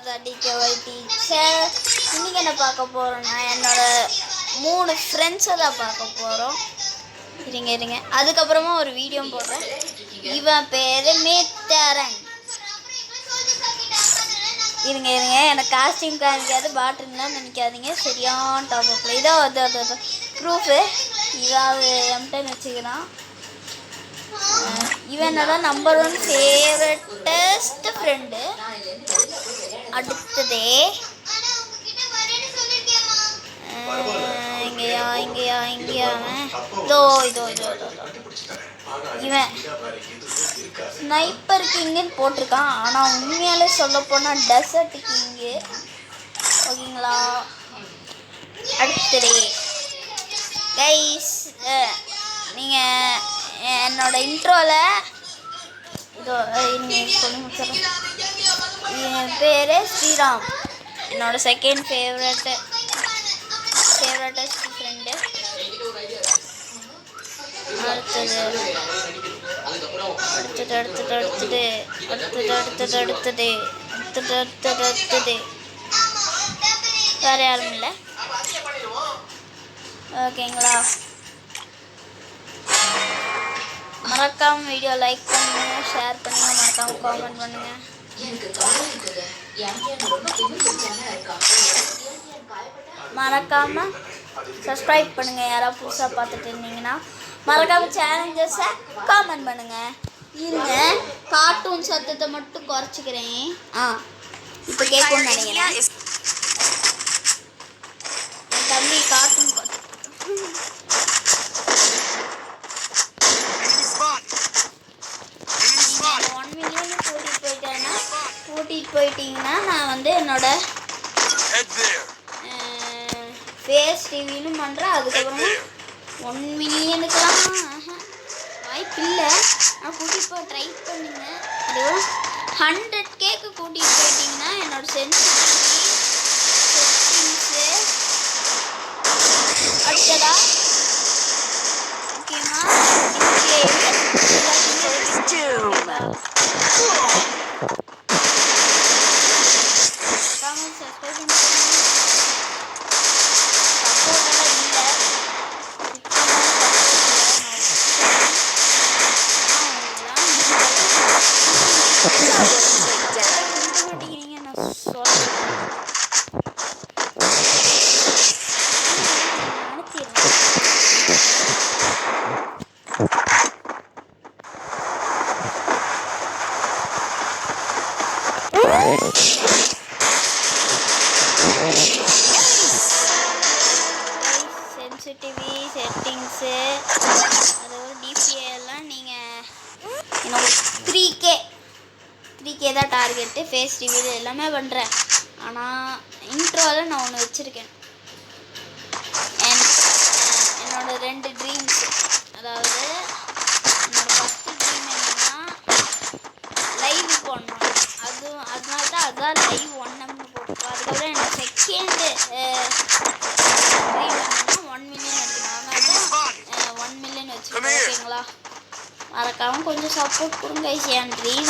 DKY teacher. இன்னைக்கு என்ன பார்க்க போகிறோம்னா என்னோட 3 ஃப்ரெண்ட்ஸை தான் பார்க்க போகிறோம். இருங்க அதுக்கப்புறமா ஒரு வீடியோ போடுறேன். இவன் பேர் மேத்தரன். இருங்க எனக்கு காஸ்டியூம் காமிக்காது பாட்டுலாம் நினைக்காதீங்க. சரியான டாப்பில் இதோ அது ப்ரூஃபு. இதாவது எம்டன் வச்சுக்கிறான். இவனோட நம்பர் 1 ஃபேவரட்டஸ்ட் ஃப்ரெண்டு. அடுத்ததே இங்கேயா இதோ இவன் ஸ்னைப்பர் கிங்குன்னு போட்டிருக்கான். ஆனால் உண்மையாலே சொல்ல போனால் டெசர்ட் கிங்கு. ஓகேங்களா? அடுத்ததே கைஸ், நீங்கள் என்னோட இன்ட்ரோவில் இதோ சொல்லுங்க. என் பேர் ஸ்ரீராம். என்னோட செகண்ட் ஃபேவரட்டஸ்ட் ஃப்ரெண்டு. அடுத்தது வேறு யாரும் இல்லை. ஓகேங்களா? மறக்காம வீடியோ லைக் பண்ணுங்க, ஷேர் பண்ணுங்க, மறக்காம காமெண்ட் பண்ணுங்க. மறக்காம சப்ஸ்கிரைப் பண்ணுங்க. யாராவது புதுசாக பார்த்துட்டு இருந்தீங்கன்னா மறக்காம சேலஞ்சஸை காமெண்ட் பண்ணுங்க. இருங்க, கார்ட்டூன் சத்தத்தை மட்டும் குறைச்சிக்கிறேன். இப்போ கேட்கும்னு நினைக்கிறேன். என் தம்பி கார்ட்டூன் கூட்டிகிட்டு போயிட்டீங்கன்னா நான் வந்து என்னோட ஃபேஸ் டிவின்னு பண்ணுறேன். அதுக்கப்புறமா 1 மில்லியனுக்கெலாம் வாய்ப்பில்லை. நான் கூட்டிகிட்டு போய் ட்ரை பண்ணுங்க. அதுவும் 100Kக்கு கூட்டிகிட்டு போயிட்டீங்கன்னா என்னோட சென்சிட்டிங்ஸு அடுத்ததா முக்கியமாக சென்சிட்டிவி செட்டிங்ஸு அதோட டிபிஐ எல்லாம் நீங்கள் என்னோட 3K தான் டார்கெட்டு. ஃபேஸ் டிவியில் எல்லாமே பண்ணுறேன். ஆனால் இன்ட்ரோவில் நான் ஒன்று வச்சுருக்கேன். என்னோட 2 ட்ரீம்ஸ். அதாவது என்னோட ஃபஸ்ட்டு ட்ரீம் என்னென்னா லைவ் போடணும். அதனால தான் அதான் லைவ் 1 நம்பர் போட்டுருக்கோம். அதுக்கப்புறம் என்னோட செகண்ட் ட்ரீம் என்னென்னா 1 மில்லியன் அடிக்கணும். அதனால தான் 1 மில்லியன் வச்சுருக்கோம். ஓகேங்களா? மறக்காமல் கொஞ்சம் சப்போர்ட் கொடுங்க. என் ட்ரீம்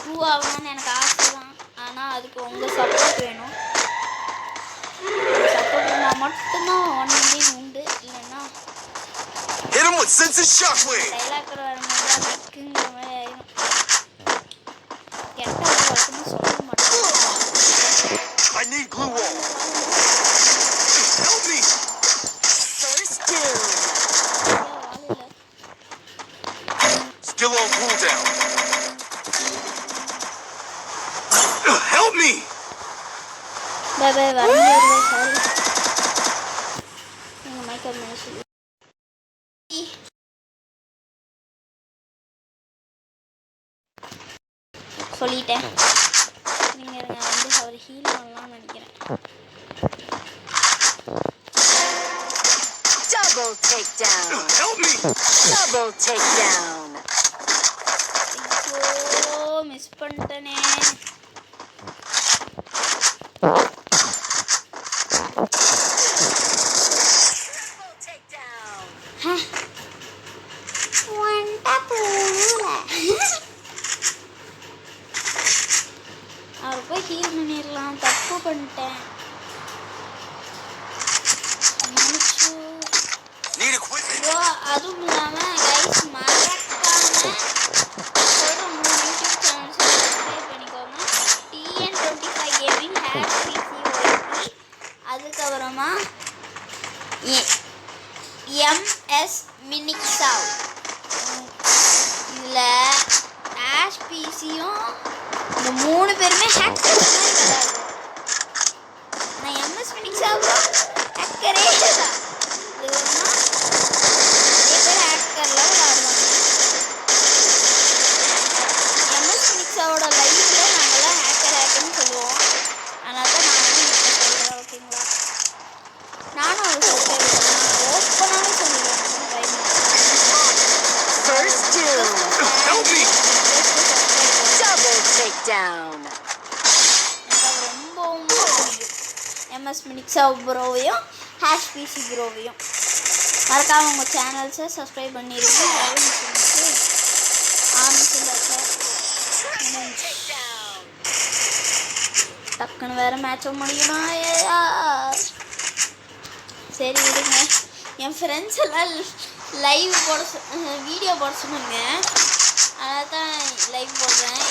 ட்ரூ ஆகணும்னு எனக்கு ஆசை தான். ஆனால் அதுக்கு உங்கள் சப்போர்ட் வேணும். சப்போர்ட் இருந்தால் மட்டும்தான் 1 மில்லியன் உண்டு. இல்லைன்னா டைலாக் வரும்போது அதுக்குங்கிற மாதிரி ஆயிடும். கெட்ட வழக்கமாக சொல்ல மாட்டேன். Still on cooldown. Help me. Bye. Sorry. Mic சொல்லிட்டேன். நீங்கள் வந்து அவர் ஹீல் பண்ணலாம்னு நினைக்கிறேன். Double takedown. Help me. Double takedown. ஐயோ, மிஸ் பண்ணிட்டேனே. அவரை போய் ஹீல் பண்ணிடலாம். தப்பு பண்ணிட்டேன். மன்னிச்சு. Need equipment. ப்ரோ அதுவும் இல்லாமல் கைஸ் மறக்காம சொல்கிற 3 யூடியூப் சேனல்ஸை சப்ஸ்கிரைப் பண்ணிக்கோங்க. TN25 Gaming #PCOIP, அதுக்கப்புறமா MS மினிக்ஸாவ். இதில் #PC-யும் இந்த 3 பேருமே ஹேக்கர்ஸ் மாதிரி விளையாடுறோம். நான் MS மினிக்ஸாவ் ஹேக்கரே தான். இதுனா நிறைய பேர் ஹேக்கர்லாம் விளையாடுவாங்க. MS மினிக்ஸாவோட லைவ்ல நாங்கள்லாம் ஹேக்கர்னு சொல்லுவோம். அதனால தான் நான் வந்து இப்போ சொல்கிறேன். ஓகேங்களா? நானும் ஒரு சப்ஸ்கிரைபர் ஓப்பனாகவே சொல்லுவேன். First doom. Help me. Double takedown. எனக்கு ரொம்பவும் பிடிக்கும் MS மினிக்ஸாவ் ப்ரோவையும் #PC ப்ரோவையும். மறக்காம உங்கள் சேனல்ஸை சப்ஸ்கிரைப் பண்ணிடுங்க. டக்குன்னு வேறு மேட்சை முடியுமா? சரி விடுங்க. என் ஃப்ரெண்ட்ஸ் எல்லாம் லைவ் போட வீடியோ போட சொன்னாங்க. அதனால தான் லைவ் போடுறேன்.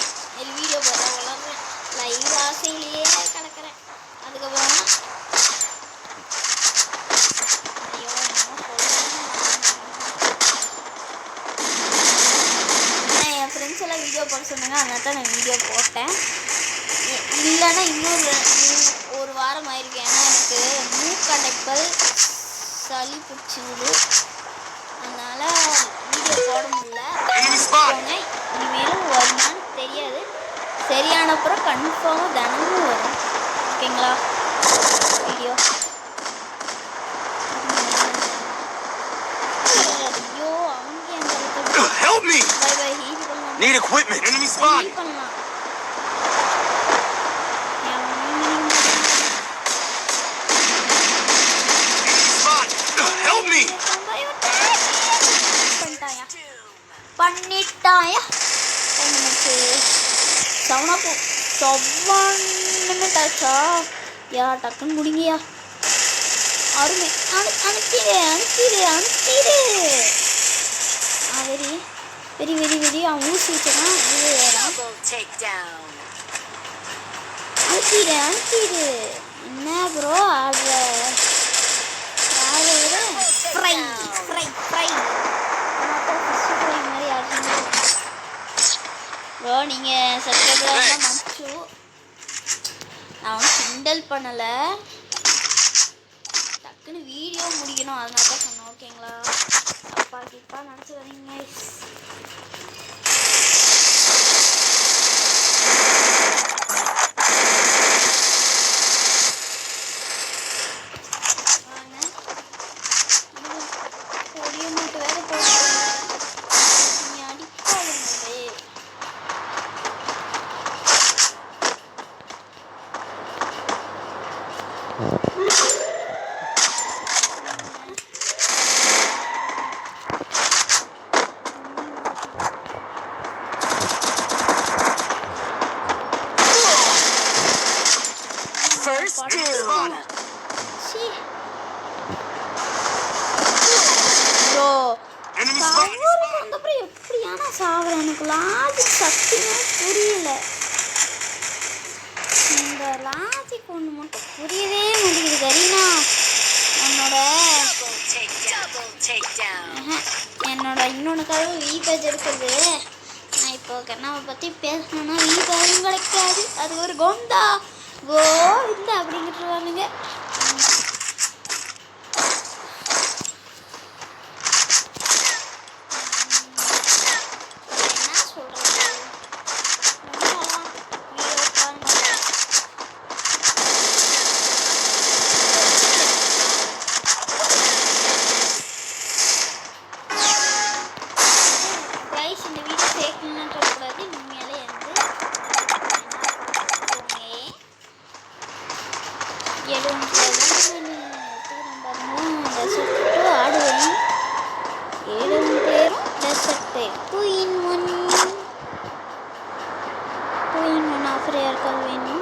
வீடியோ போட வளர்றேன். லைவ் ஆசையிலேயே கிடக்கிறேன். அதுக்கப்புறமா ஐயோ என்னமோ சொல்கிறேன். என் ஃப்ரெண்ட்ஸ் எல்லாம் வீடியோ போட சொன்னாங்க. அதனால தான் நான் வீடியோ போட்டேன். இல்லைன்னா இன்னொரு ஒரு வாரம் ஆயிருக்கு. ஏன்னா எனக்கு மூக்கடைப்பல் சளி பிடிச்சிருது. அதனால் வீடியோ போட முடியல. இனிமேலும் வருமானு தெரியாது. சரியானப்புறம் கன்ஃபார்மாக தினமும் வரும். ஓகேங்களா? வீடியோ ஐயோ அவங்க எந்த Help me. Bye bye heal பண்ணலாம். Need equipment. Enemy spotted. Heal பண்ணலாம். Help me. பண்ணிட்டாயா? 10 minutes. 7 minutes ஆச்சா? யா டக்குன்னு முடிங்கயா. அருமை. அனுப்பிடு. வெரி அவன் ஊசி வச்சுதான் Double takedown. அனுப்பிடு. என்ன ப்ரோ ஆடுற? ஃப்ரை மாதிரி ஆடுறீங்க ப்ரோ. நீங்கள் சப்ஸ்கிரைபராக மச்சு நான் வந்து கிண்டல் பண்ணலை. டக்குன்னு வீடியோ முடிக்கணும். அதனால தான் சொன்னேன். ஓகேங்களா? அப்பா நினச்சி வரீங்க. First doom. Bro Enemy சாவரம் spotted. வந்தப்பறம் எப்படியான சாவரம்? எனக்கு லாஜிக் சத்தியமாக புரியல. இந்த லாஜிக் ஒன்று மட்டும் புரியவே முடியுது. கரீனா உன்னோட என்னோட இன்னொன்னுக்காக வீபேஜ் எடுக்கிறது. நான் இப்போ கண்ணாவை பற்றி பேசணுன்னா வீபேஜும் கிடைக்காது. அது ஒரு கோந்தா அப்படிங்கிறவானுங்க. என்ன சொல்கிறது? கைஸ் இந்த வீடியோ கேட்கணுன்னு சொல்லக்கூடாது. உண்மையாலே வந்து ஆடுவேன். 7 பேரும் டெசர்ட்டு 2 in 1 ஆஃபர் யாருக்காக வேணும்?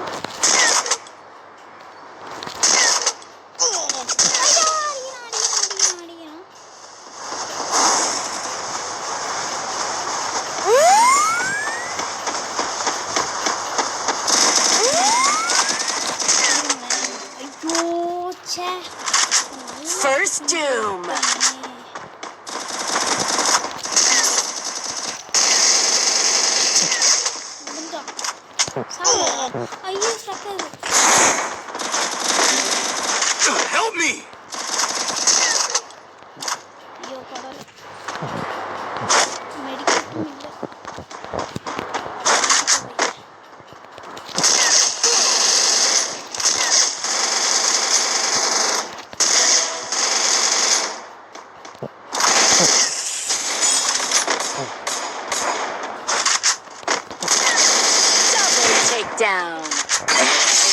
First doom. முடிஞ்சான். சாவு. ஐயோ சக்கது. Help me! ஐயோ கடவுளே. மெடிக்கேட்டும் இல்லை. Double takedown.